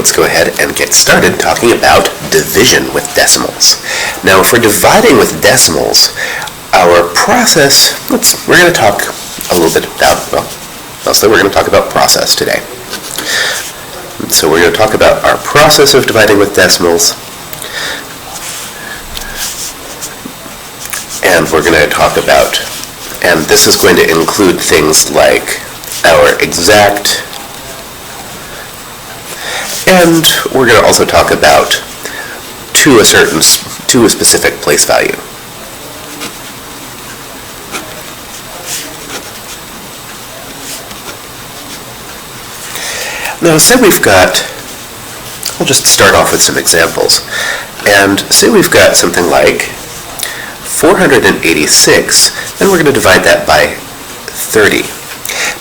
let's go ahead and get started talking about division with decimals. Now, for dividing with decimals, our process, we're going to talk a little bit about, well, mostly we're going to talk about process today. So we're going to talk about our process of dividing with decimals, and we're going to talk about, and this is going to include things like our exact, and we're going to also talk about to a specific place value. Now, say we've got, I'll just start off with some examples, and say we've got something like 486, and we're going to divide that by 30.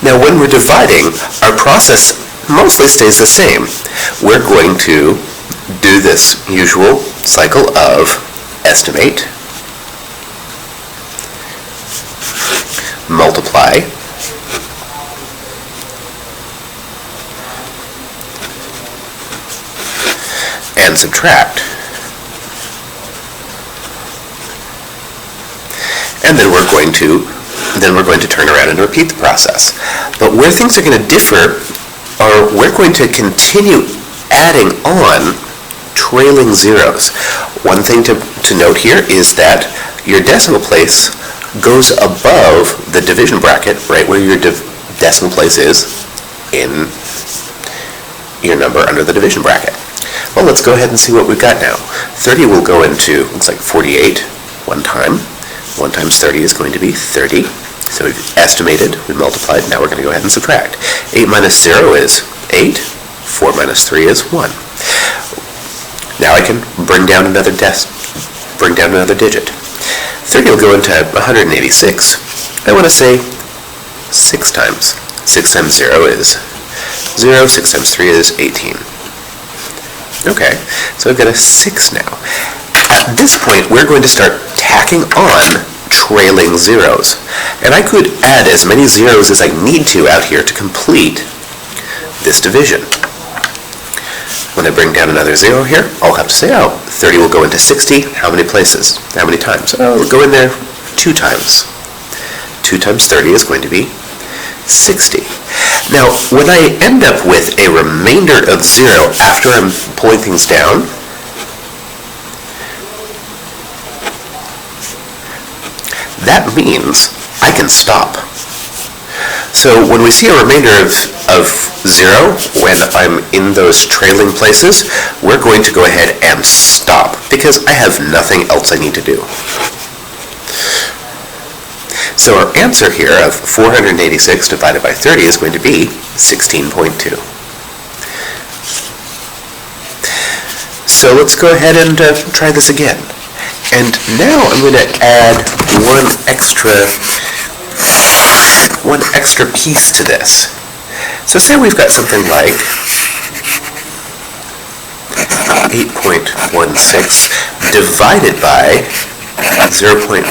Now, when we're dividing, our process mostly stays the same. We're going to do this usual cycle of estimate, multiply, and subtract. And then we're going to turn around and repeat the process. But where things are going to differ are we're going to continue adding on trailing zeros. One thing to note here is that your decimal place goes above the division bracket, right where your decimal place is in your number under the division bracket. Well, let's go ahead and see what we've got now. 30 will go into, looks like 48 one time. 1 times 30 is going to be 30. So we've estimated, we multiplied, now we're going to go ahead and subtract. 8 minus 0 is 8. 4 minus 3 is 1. Now I can bring down another digit. 30 will go into 186. I want to say 6 times. 6 times 0 is 0. 6 times 3 is 18. Okay, so I've got a 6 now. At this point, we're going to start tacking on trailing zeros. And I could add as many zeros as I need to out here to complete this division. When I bring down another 0 here, I'll have to say, 30 will go into 60. How many places? How many times? It'll go in there 2 times. 2 times 30 is going to be 60. Now, when I end up with a remainder of 0 after I'm pulling things down, that means I can stop. So when we see a remainder of 0, when I'm in those trailing places, we're going to go ahead and stop because I have nothing else I need to do. So our answer here of 486 divided by 30 is going to be 16.2. So let's go ahead and try this again. And now I'm going to add one extra piece to this. So say we've got something like 8.16 divided by 0.4.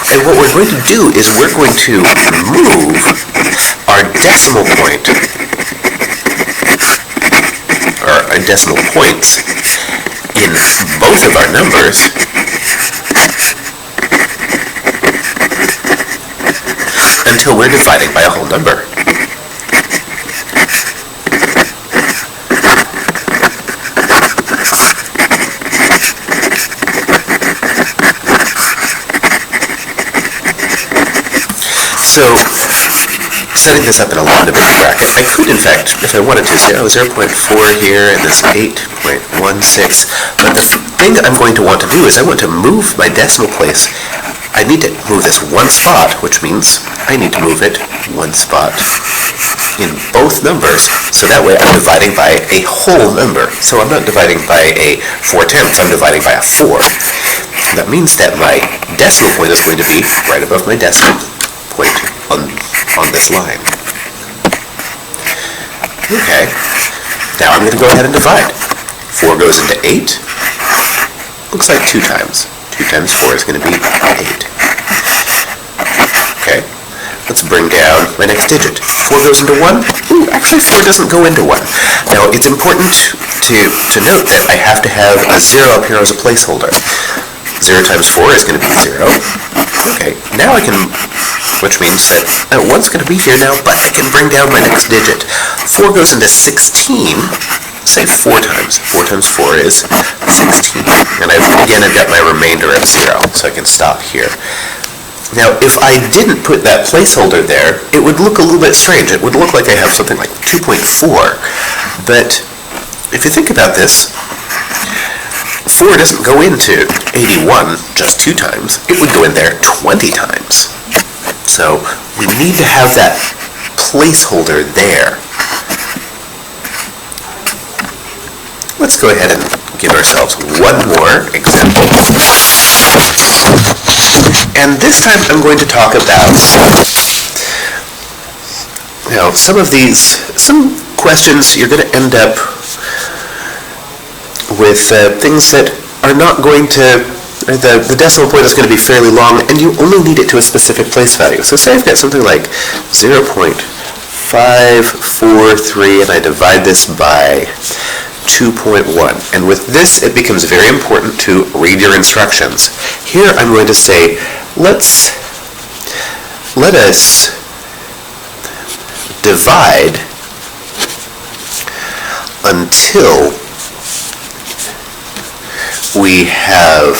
And what we're going to do is we're going to move our decimal point, or our decimal points, in both of our numbers until we're dividing by a whole number. So, setting this up in a lot of big bracket, I could, in fact, if I wanted to, say 0.4 here and this 8.16. But the thing I'm going to want to do is I want to move my decimal place. I need to move this one spot, which means I need to move it one spot in both numbers. So that way I'm dividing by a whole number. So I'm not dividing by a 4/10, I'm dividing by a 4. That means that my decimal point is going to be right above my decimal point on this line. Okay, now I'm going to go ahead and divide. 4 goes into 8. Looks like 2 times. 2 times 4 is going to be 8. Okay, let's bring down my next digit. 4 goes into 1. Ooh, actually 4 doesn't go into 1. Now, it's important to note that I have to have a 0 up here as a placeholder. 0 times 4 is going to be 0. Okay, now I can, which means that 1's going to be here now, but I can bring down my next digit. 4 goes into 16, say 4 times. 4 times 4 is 16. And again, I've got my remainder at 0, so I can stop here. Now, if I didn't put that placeholder there, it would look a little bit strange. It would look like I have something like 2.4. But if you think about this, 4 doesn't go into 81 just 2 times. It would go in there 20 times. So we need to have that placeholder there. Let's go ahead and give ourselves one more example. And this time I'm going to talk about, some questions you're going to end up with things that are not going to, the decimal point is going to be fairly long, and you only need it to a specific place value. So say I've got something like 0.543, and I divide this by 2.1. And with this, it becomes very important to read your instructions. Here I'm going to say, let us divide until we have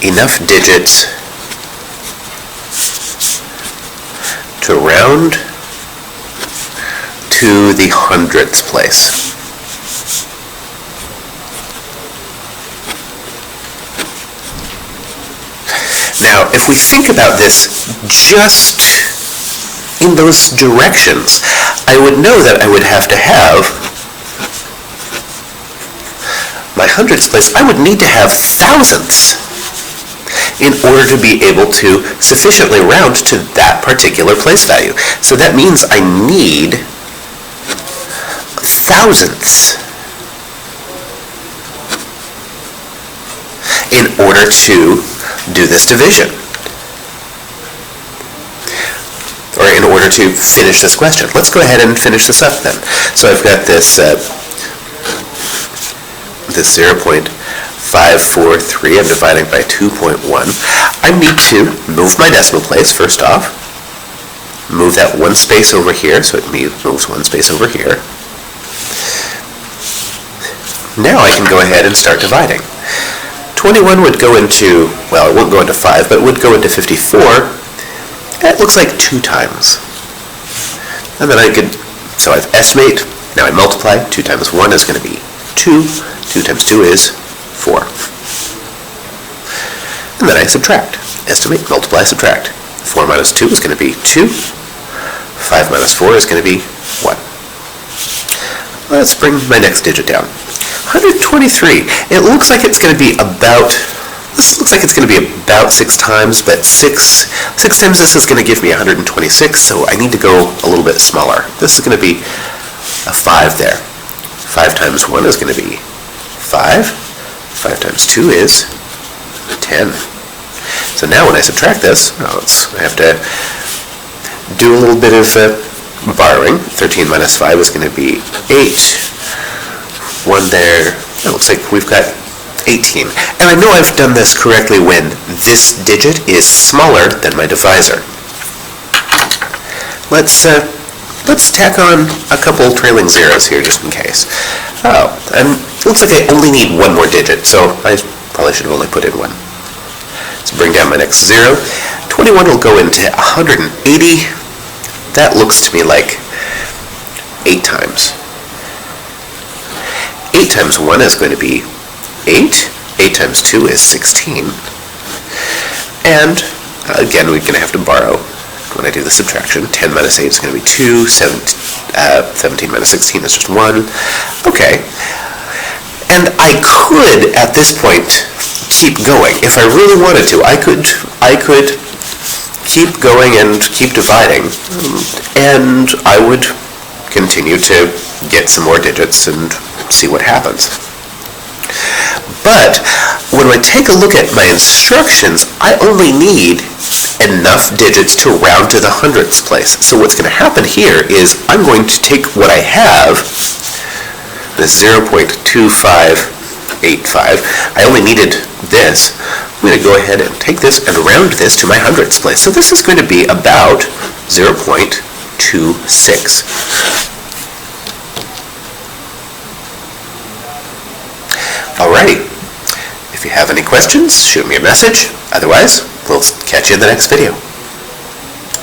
enough digits to round to the hundredths place. Now, if we think about this just in those directions, I would know that I would have to have my hundredths place. I would need to have thousandths in order to be able to sufficiently round to that particular place value. So that means I need thousandths in order to do this division, or in order to finish this question. Let's go ahead and finish this up then. So I've got this 0.543, I'm dividing by 2.1. I need to move my decimal place first off, move that one space over here, so it moves one space over here. Now I can go ahead and start dividing. 21 would go into, well, it won't go into 5, but it would go into 54. That looks like 2 times. And then I could, so I've estimate, now I multiply. 2 times 1 is going to be 2. 2 times 2 is 4. And then I subtract. Estimate, multiply, subtract. 4 minus 2 is going to be 2. 5 minus 4 is going to be 1. Let's bring my next digit down. 123. It looks like it's going to be about, this looks like it's going to be about 6 times, but 6 times this is going to give me 126, so I need to go a little bit smaller. This is going to be a 5 there. 5 times 1 is going to be 5. 5 times 2 is 10. So now when I subtract this, I have to do a little bit of borrowing. 13 minus 5 is going to be 8. 1 there. It looks like we've got 18. And I know I've done this correctly when this digit is smaller than my divisor. Let's tack on a couple trailing zeros here just in case. Oh, and it looks like I only need one more digit, so I probably should have only put in 1. Let's bring down my next 0. 21 will go into 180. That looks to me like 8 times. 8 times 1 is going to be 8. 8 times 2 is 16. And again, we're going to have to borrow when I do the subtraction. 10 minus 8 is going to be 2. 17 minus 16 is just 1. Okay. And I could, at this point, keep going. If I really wanted to, I could keep going and keep dividing, and I would continue to get some more digits and see what happens. But when I take a look at my instructions, I only need enough digits to round to the hundredths place. So what's going to happen here is I'm going to take what I have, this 0.2585. I only needed this. I'm going to go ahead and take this and round this to my hundredths place. So this is going to be about 0.26. Alrighty. If you have any questions, shoot me a message. Otherwise, we'll catch you in the next video.